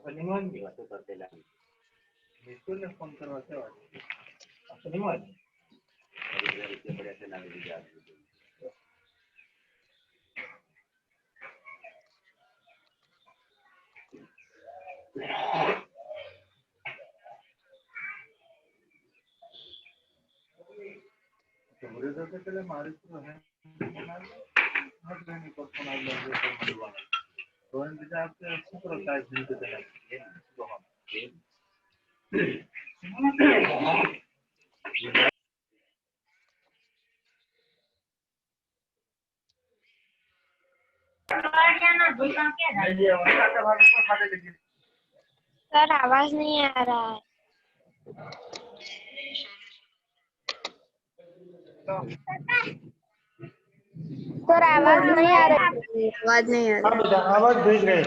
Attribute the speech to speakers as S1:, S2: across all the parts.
S1: Penimuan juga tuh tertela. Itu nih konservasi apa? Penimuan. Dari dia berhasil nabi dia. Kemudian saya kira mari tu है. Hot नहीं कर पाना लोग तो मलवा. तो इन बिचार के सुपर टाइप दिन के देना. तो हम.
S2: सर आवाज नहीं आ रहा है। सर आवाज नहीं आ रही। आवाज नहीं आ रही।
S1: आवाज भेज रहे।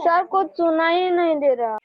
S2: सर कुछ सुना ही नहीं दे रहा।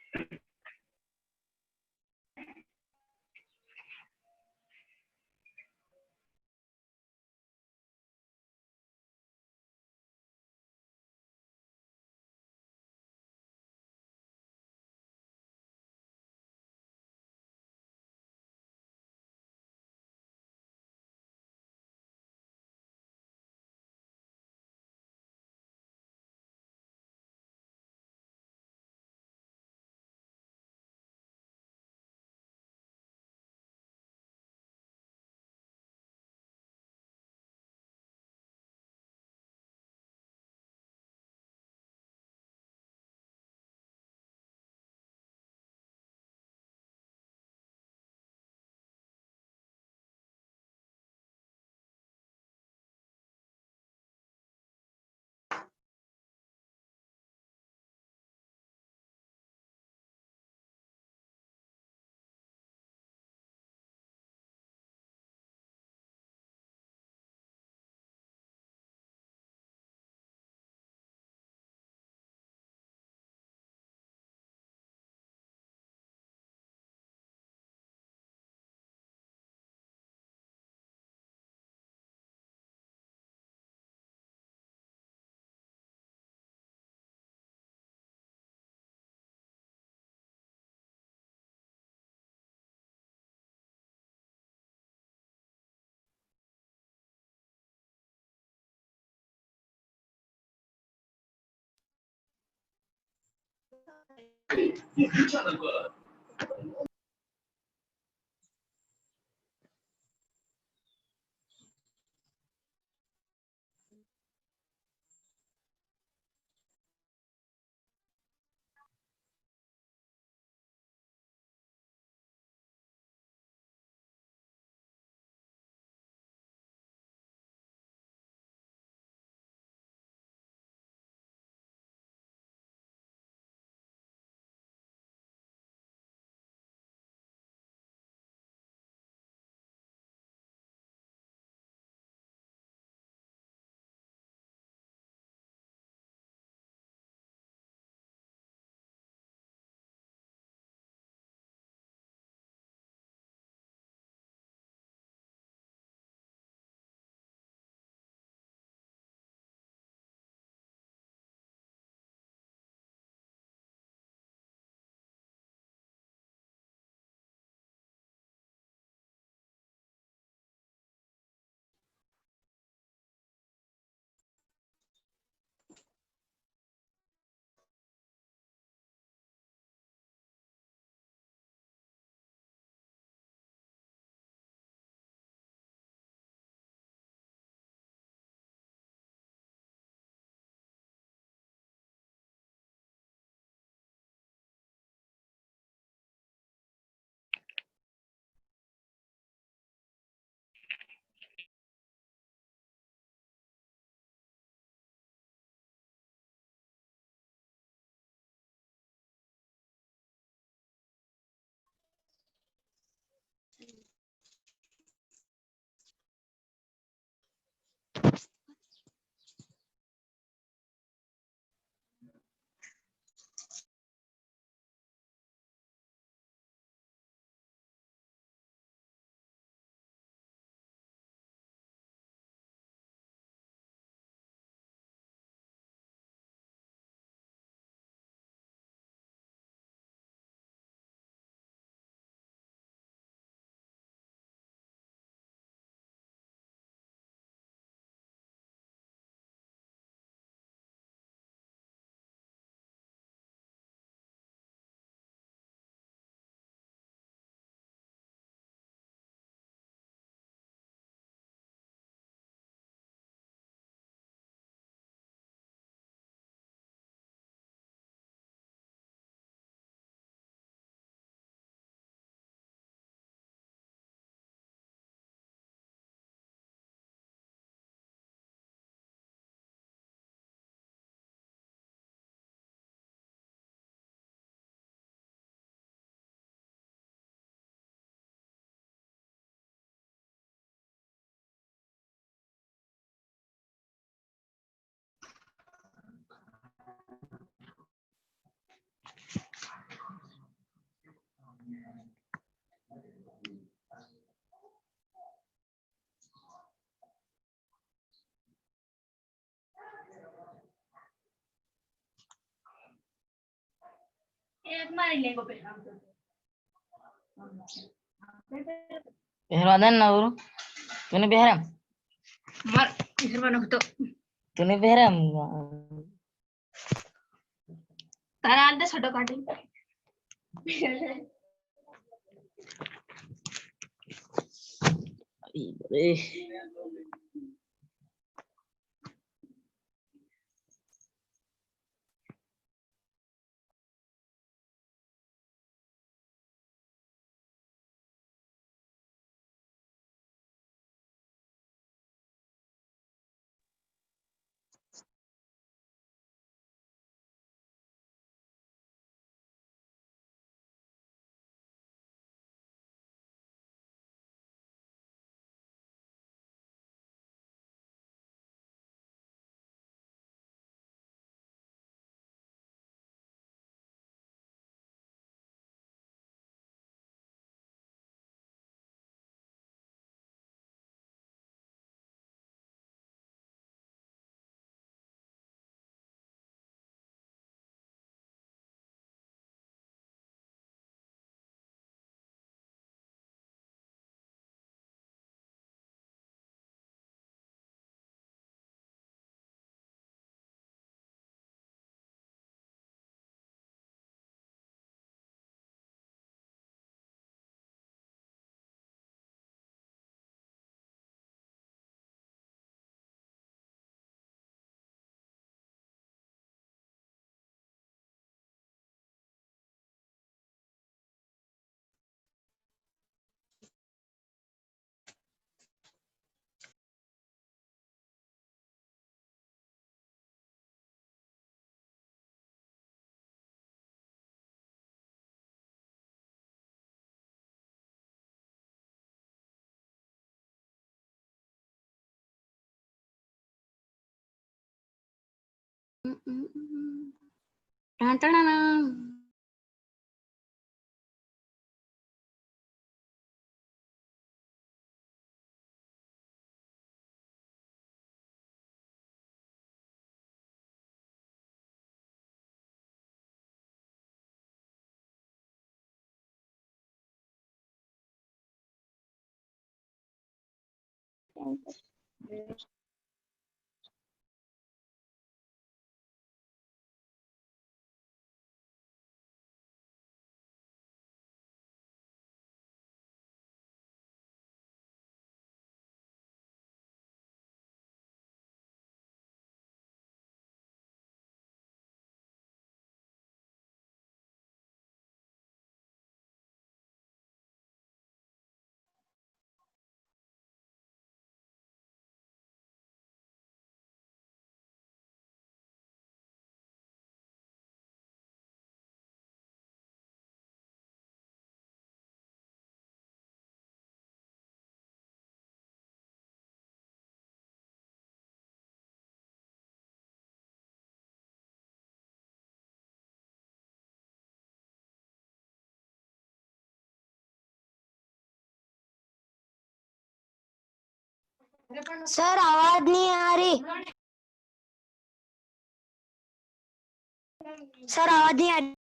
S3: Biharan na bro. Tune Biharam.
S2: Mar Hermano to.
S3: Tune Biharam.
S2: तारा आलते छोटो काटे सर आवाज नहीं आ रही। सर आवाज नहीं आ रही।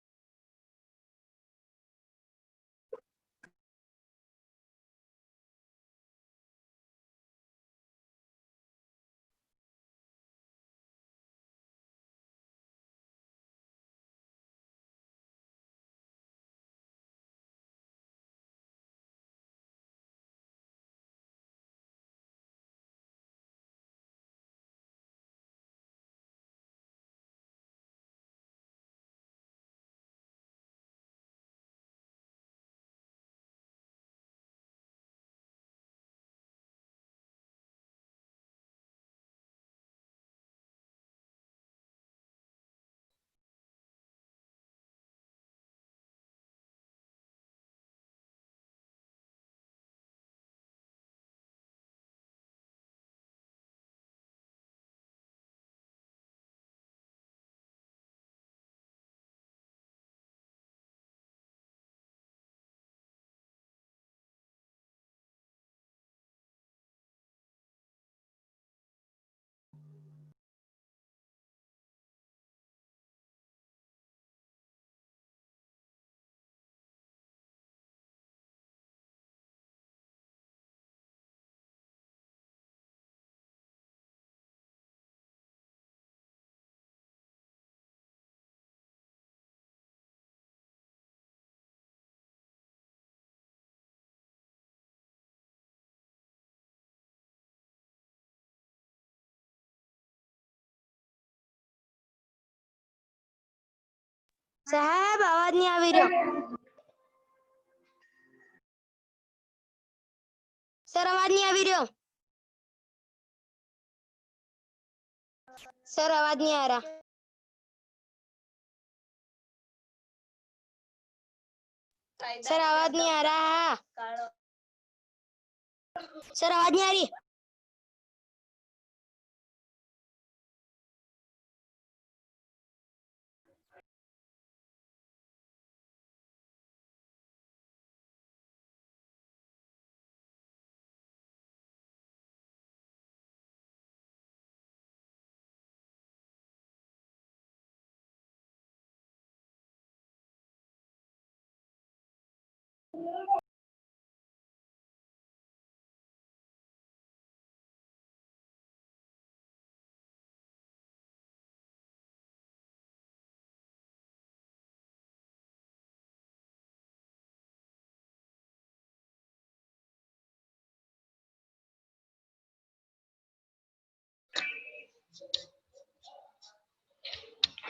S2: साहब आवाज नहीं आ रही। सर आवाज नहीं आ रही। सर आवाज नहीं आ रहा। सर आवाज नहीं आ रहा। सर आवाज नहीं आ रही।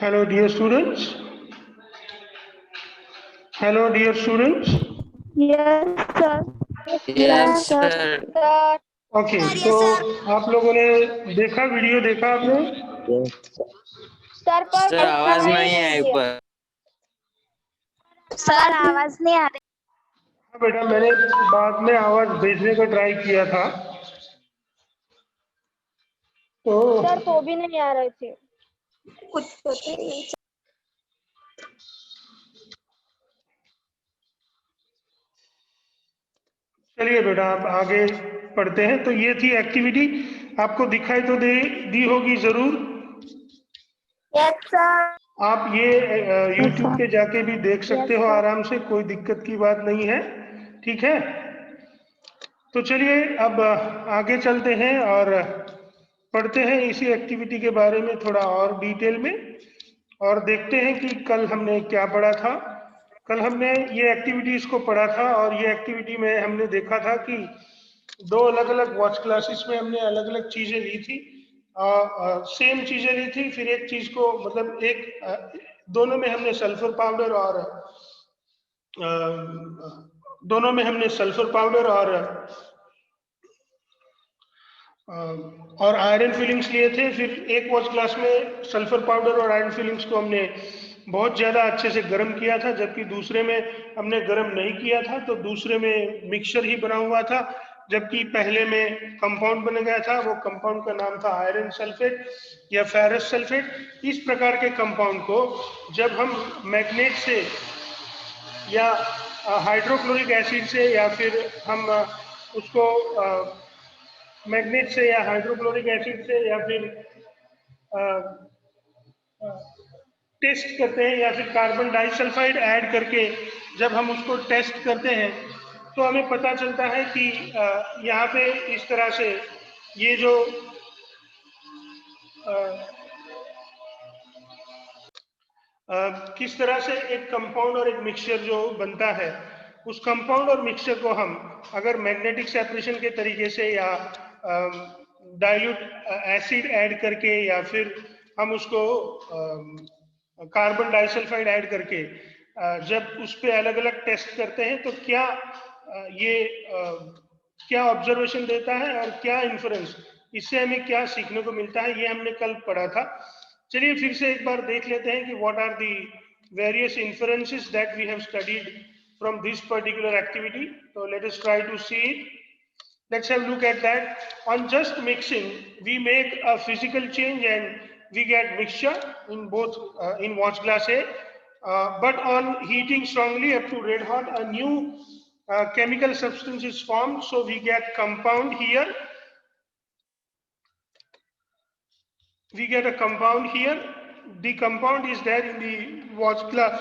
S4: Hello dear students. Hello dear students.
S2: Yes sir.
S3: Yes, sir.
S2: Sir
S4: okay तो आप लोगों ने देखा, वीडियो देखा आपने?
S2: सर पर
S3: सर आवाज नहीं आई पर।
S2: सर आवाज नहीं आ रही।
S4: हाँ बेटा, मैंने बाद में आवाज भेजने का ट्राई किया था तो
S2: सर तो भी नहीं आ रही थी। कुछ पता नहीं।
S4: चलिए बेटा आप आगे पढ़ते हैं। तो ये थी एक्टिविटी, आपको दिखाई तो दी होगी जरूर।
S2: Yes sir.
S4: आप ये YouTube पे जाके भी देख सकते हो आराम से, कोई दिक्कत की बात नहीं है, ठीक है। तो चलिए अब आगे चलते हैं और पढ़ते हैं इसी एक्टिविटी के बारे में थोड़ा और डिटेल में, और देखते हैं कि कल हमने क्या पढ़ा था। कल हमने ये एक्टिविटीज को पढ़ा था, और ये एक्टिविटी में हमने देखा था कि दो अलग अलग वॉच क्लासेस में हमने अलग अलग चीजें ली थी, सेम चीजें ली थी। फिर एक चीज को मतलब दोनों में हमने सल्फर पाउडर और दोनों में हमने सल्फर पाउडर और आयरन फिलिंग्स लिए थे। फिर एक वॉच क्लास में सल्फर पाउडर और आयरन फिलिंग्स को हमने बहुत ज़्यादा अच्छे से गर्म किया था, जबकि दूसरे में हमने गर्म नहीं किया था। तो दूसरे में मिक्सचर ही बना हुआ था, जबकि पहले में कंपाउंड बन गया था। वो कंपाउंड का नाम था आयरन सल्फेट या फेरस सल्फेट। इस प्रकार के कंपाउंड को जब हम मैग्नेट से या हाइड्रोक्लोरिक एसिड से, या फिर हम उसको मैग्नेट से या हाइड्रोक्लोरिक एसिड से या फिर टेस्ट करते हैं, या फिर कार्बन डाइसल्फाइड ऐड करके जब हम उसको टेस्ट करते हैं, तो हमें पता चलता है कि यहाँ पे इस तरह से ये जो किस तरह से एक कंपाउंड और एक मिक्सचर जो बनता है, उस कंपाउंड और मिक्सचर को हम अगर मैग्नेटिक सेपरेशन के तरीके से या डाइल्यूट एसिड ऐड करके, या फिर हम उसको कार्बन डाइसल्फाइड ऐड करके जब उस पर अलग अलग टेस्ट करते हैं, तो क्या क्या ऑब्जर्वेशन देता है और क्या इन्फरेंस, इससे हमें क्या सीखने को मिलता है, ये हमने कल पढ़ा था। चलिए फिर से एक बार देख लेते हैं कि what are the various inferences that we have studied from this particular activity. So let us try to see it. Let's have a look at that. On just mixing, we make a physical change and we get mixture in both in watch glass A. But on heating strongly up to red hot, a new chemical substance is formed. So we get compound here. We get a compound here. The compound is there in the watch glass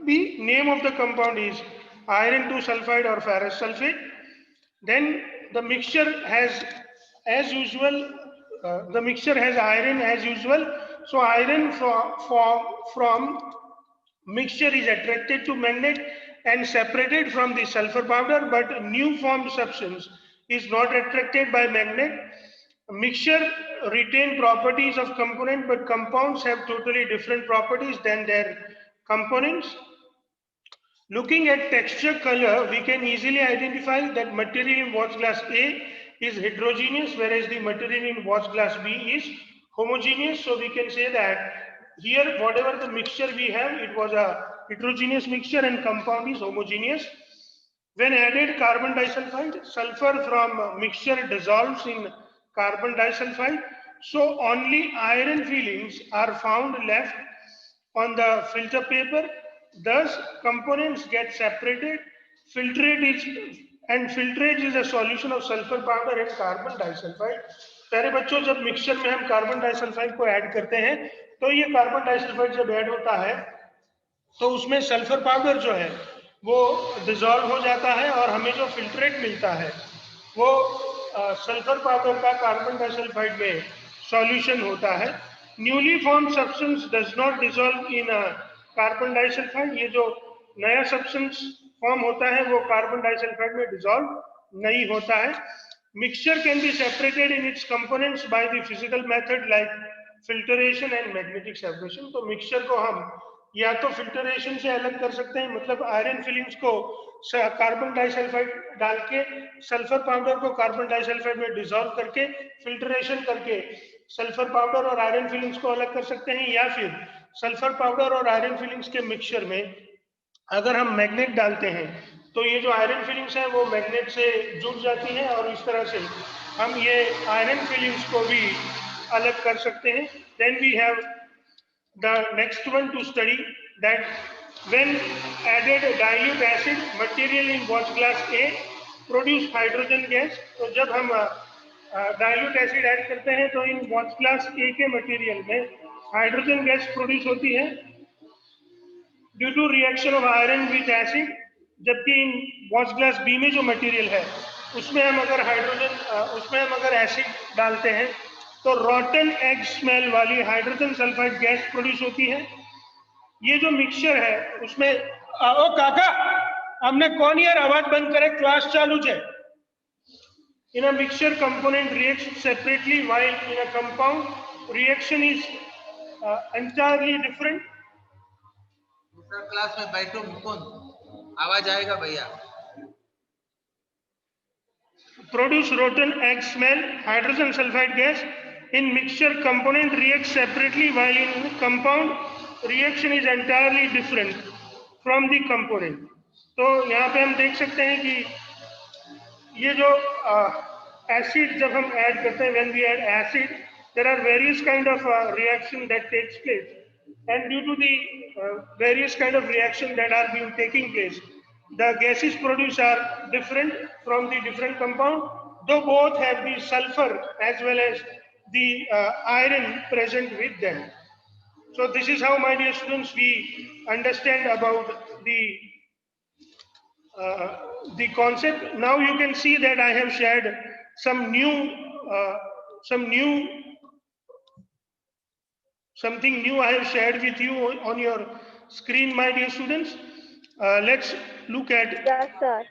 S4: B. Name of the compound is iron 2 sulfide or ferrous sulfate. Then the mixture has, as usual, the mixture has iron as usual. So iron from mixture is attracted to magnet and separated from the sulfur powder, but new formed substance is not attracted by magnet. Mixture retain properties of component, but compounds have totally different properties than their components. Looking at texture, color, we can easily identify that material in watch glass A is heterogeneous, whereas the material in watch glass B is homogeneous. So we can say that here whatever the mixture we have, it was a heterogeneous mixture and compound is homogeneous. When added carbon disulfide, sulfur from mixture dissolves in carbon disulfide. So only iron fillings are found left on the filter paper. Thus, components get separated. Filtrate is a solution of sulfur powder and carbon disulfide. प्यारे बच्चों, जब mixture में हम carbon disulphide को add करते हैं, तो ये कार्बन डाइसल्फाइड जब ऐड होता है, तो उसमें सल्फर पाउडर जो है वो डिसॉल्व हो जाता है, और हमें जो फिल्ट्रेट मिलता है वो सल्फर पाउडर का कार्बन डाइसल्फाइड में सॉल्यूशन होता है। Newly form substance does not dissolve in carbon disulphide. ये जो नया सब्सटेंस फॉर्म होता है वो कार्बन डाइसल्फाइड में डिसॉल्व नहीं होता है। Mixture can be separated in its components by the physical method like filtration and magnetic separation. तो मिक्सचर को हम या तो फिल्टरेशन से अलग कर सकते हैं, मतलब आयरन फिलिंग्स को कार्बन डाइसल्फाइड डाल के सल्फर पाउडर को कार्बन डाइसल्फाइड में डिसॉल्व करके फिल्टरेशन करके सल्फर पाउडर और आयरन फिलिंग्स को अलग कर सकते हैं, या फिर सल्फर पाउडर और आयरन फिलिंग्स के मिक्सचर में अगर हम मैग्नेट डालते हैं तो ये जो आयरन फिलिंग्स है वो मैग्नेट से जुड़ जाती है, और इस तरह से हम ये आयरन फिलिंग्स को भी अलग कर सकते हैं। Then we have the next one to study, that when added dilute acid material in watch glass A produce hydrogen gas. तो जब हम dilute acid ऐड करते हैं तो इन watch glass A के मटेरियल में हाइड्रोजन गैस प्रोड्यूस होती है due to reaction of iron with acid, जबकि इन वॉच ग्लास बी में जो मटेरियल है उसमें हम अगर एसिड डालते हैं तो रॉटन एग स्मेल वाली हाइड्रोजन सल्फाइड गैस प्रोड्यूस होती है। ये जो मिक्सचर है उसमें ओ काका हमने कौन यार आवाज बंद करे, क्लास चालू है। In a mixture component react separately while in a compound reaction is entirely different.
S5: दूसरा क्लास में बैठो मुकुंद, आवाज आएगा भैया।
S4: Produce rotten egg smell, hydrogen sulfide gas in mixture component reacts separately, while in compound reaction is entirely different from the component. तो यहाँ पे हम देख सकते हैं कि ये जो एसिड जब हम ऐड करते हैं, when we add acid, there are various kind of reaction that takes place, and due to the various kind of reaction that are being taking place, the gases produced are different from the different compound, though both have the sulfur as well as the iron present with them. So this is how, my dear students, we understand about the concept. Now you can see that I have shared something new I have shared with you on your screen, my dear students. Let's look at
S2: Yes, sir.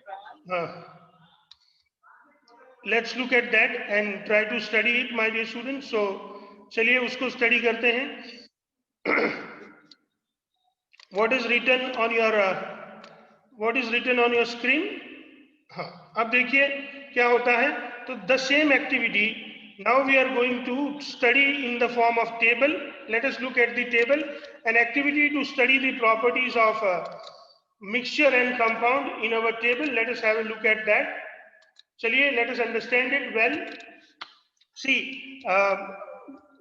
S4: Let's look at that and try to study it, my dear students. So चलिए उसको study करते हैं। What is written on your screen? हाँ, अब देखिए क्या होता है। तो the same activity now we are going to study in the form of table. Let us look at the table. An activity to study the properties of mixture and compound in our table. Let us have a look at that. Chaliye, let us understand it well. See,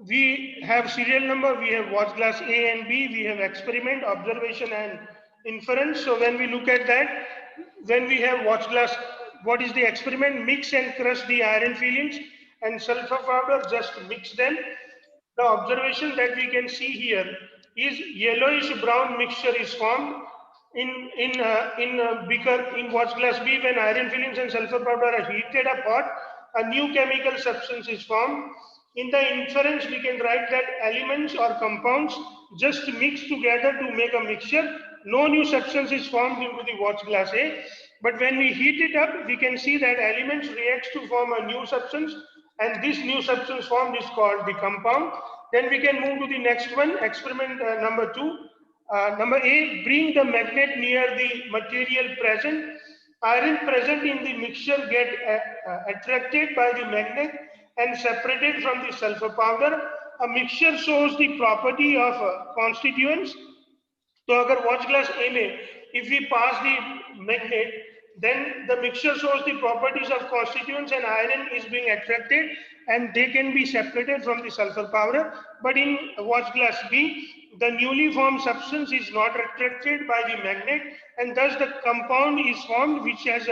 S4: we have serial number, we have watch glass A and B, we have experiment, observation and inference. So when we look at that, when we have watch glass, what is the experiment? Mix and crush the iron filings and sulfur powder, just mix them. The observation that we can see here is yellowish brown mixture is formed in beaker in watch glass B. When iron filings and sulfur powder are heated up hot, a new chemical substance is formed. In the inference, we can write that elements or compounds just mix together to make a mixture. No new substance is formed into the watch glass A. But when we heat it up, we can see that elements react to form a new substance, and this new substance formed is called the compound. Then we can move to the next one, experiment number 2. Number A, bring the magnet near the material present. Iron present in the mixture get attracted by the magnet and separated from the sulfur powder. A mixture shows the property of constituents. So agar watch glass A में, if we pass the magnet, then the mixture shows the properties of constituents and iron is being attracted and they can be separated from the sulfur powder. But in watch glass B, the newly formed substance is not attracted by the magnet, and thus the compound is formed which has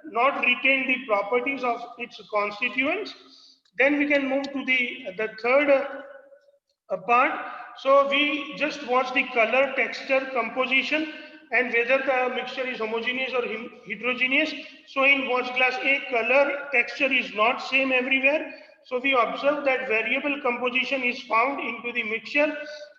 S4: not retained the properties of its constituents. Then we can move to the third part. So we just watch the color, texture, composition, and whether the mixture is homogeneous or heterogeneous. So in watch glass A, color, texture is not same everywhere. So we observe that variable composition is found into the mixture,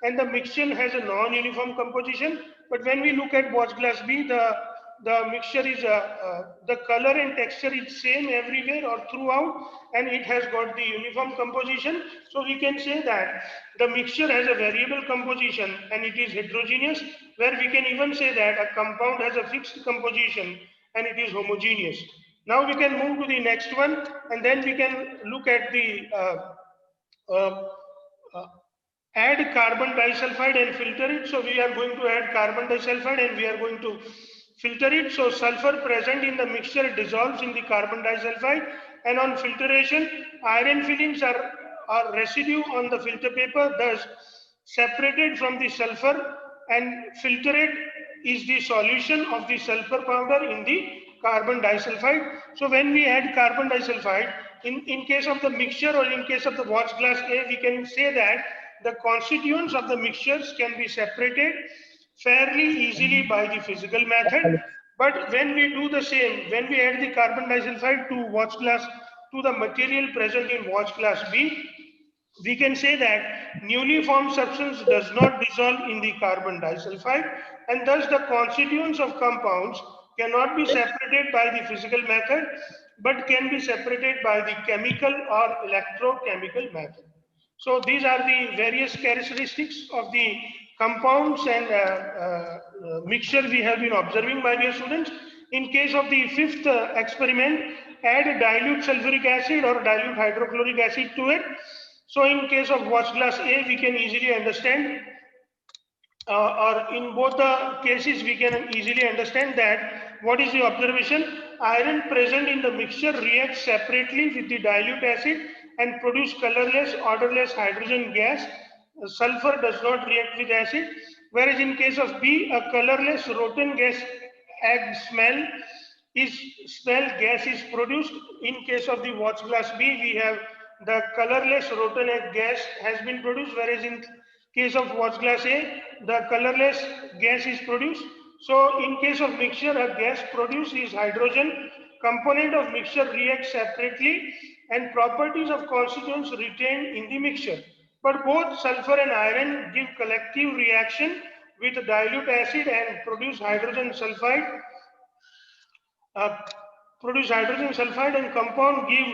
S4: and the mixture has a non-uniform composition. But when we look at watch glass B, the mixture is the color and texture is same everywhere or throughout, and it has got the uniform composition. So we can say that the mixture has a variable composition and it is heterogeneous, where we can even say that a compound has a fixed composition and it is homogeneous. Now we can move to the next one, and then we can look at the add carbon disulfide and filter it. So we are going to add carbon disulfide and we are going to filter it. So sulfur present in the mixture dissolves in the carbon disulfide, and on filtration, iron fillings are residue on the filter paper. Thus, separated from the sulfur, and filtrate is the solution of the sulfur powder in the carbon disulfide. So when we add carbon disulfide, in case of the mixture or in case of the watch glass A, we can say that the constituents of the mixtures can be separated fairly easily by the physical method. But when we do the same, when we add the carbon disulfide to watch glass, to the material present in watch glass B, we can say that newly formed substance does not dissolve in the carbon disulfide, and thus the constituents of compounds cannot be separated by the physical method, but can be separated by the chemical or electrochemical method. So these are the various characteristics of the compounds and mixture we have been observing, my dear students. In case of the fifth experiment, add dilute sulfuric acid or dilute hydrochloric acid to it. So in case of watch glass A, we can easily understand, or in both the cases, we can easily understand that what is the observation? Iron present in the mixture reacts separately with the dilute acid and produce colorless, odorless hydrogen gas. Sulfur does not react with acid. Whereas in case of B, a colorless rotten gas egg smell gas is produced. In case of the watch glass B, we have the colorless rotten egg gas has been produced, whereas in case of watch glass A, the colorless gas is produced. So in case of mixture, a gas produced is hydrogen. Component of mixture reacts separately and properties of constituents retained in the mixture. But both sulfur and iron give collective reaction with dilute acid and produce hydrogen sulfide. And compound give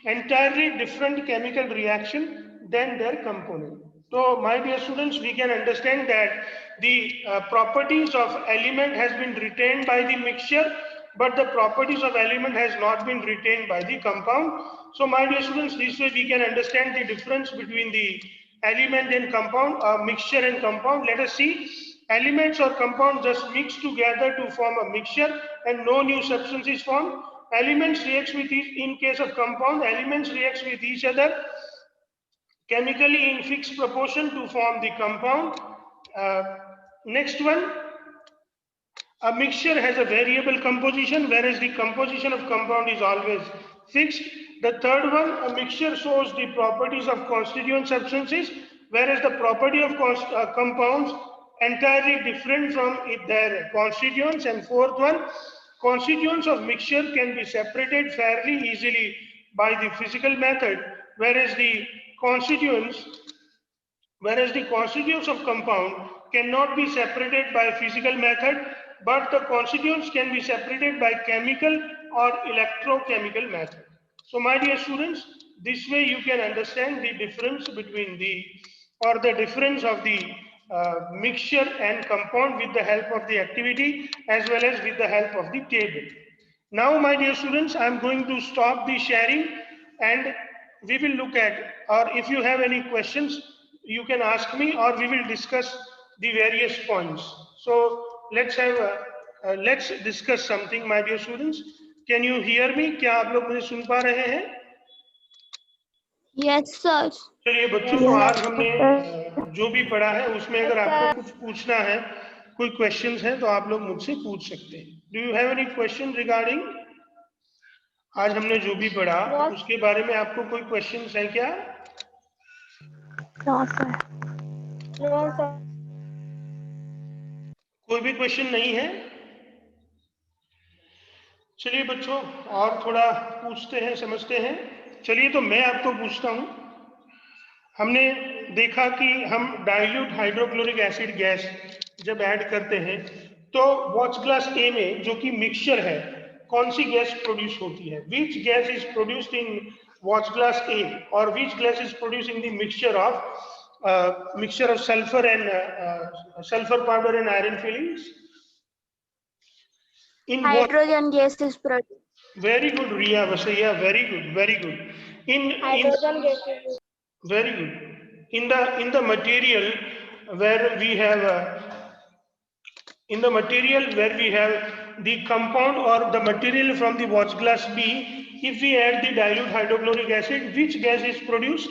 S4: entirely different chemical reaction than their component. So my dear students, we can understand that the properties of element has been retained by the mixture, but the properties of element has not been retained by the compound. So my dear students, this way we can understand the difference between the element and compound, mixture and compound. Let us see. Elements or compounds just mix together to form a mixture and no new substance is formed. Elements reacts with in case of compound, elements reacts with each other chemically in fixed proportion to form the compound. Next one, a mixture has a variable composition, whereas the composition of compound is always fixed. The third one, a mixture shows the properties of constituent substances, whereas the property of compounds entirely different from their constituents. And fourth one, constituents of mixture can be separated fairly easily by the physical method, whereas the constituents of compound cannot be separated by physical method, but the constituents can be separated by chemical or electrochemical method. So my dear students, this way you can understand the difference between the difference of the mixture and compound with the help of the activity as well as with the help of the table. Now my dear students, I am going to stop the sharing and we will look at, or if you have any questions, you can ask me or we will discuss the various points. So let's discuss something, my dear students. Can you hear me? क्या आप लोग मुझे सुन पा रहे हैं?
S2: Yes, sir.
S4: चलिए बच्चों, तो आज हमने जो भी पढ़ा है उसमें अगर आपको कुछ पूछना है, कोई क्वेश्चंस हैं तो आप लोग मुझसे पूछ सकते हैं. Do you have any question regarding आज हमने जो भी पढ़ा उसके बारे में आपको कोई क्वेश्चंस हैं क्या?
S2: No, sir. No, sir.
S4: कोई भी क्वेश्चन नहीं है? चलिए बच्चों, और थोड़ा पूछते हैं, समझते हैं. चलिए तो मैं आपको पूछता हूं. हमने देखा कि हम डाइल्यूट हाइड्रोक्लोरिक एसिड गैस जब ऐड करते हैं तो वॉच ग्लास ए में जो कि मिक्सचर है, कौन सी गैस प्रोड्यूस होती है? Which gas is produced in watch glass A और which gas is produced in the mixture of sulphur and sulfur powder and iron fillings? In
S2: Hydrogen gas is produced.
S4: Very good, Riya Vasaya. Very good, very good.
S2: Hydrogen gas is
S4: very good. In the material where we have the compound or the material from the watch glass B, if we add the dilute hydrochloric acid, which gas is produced?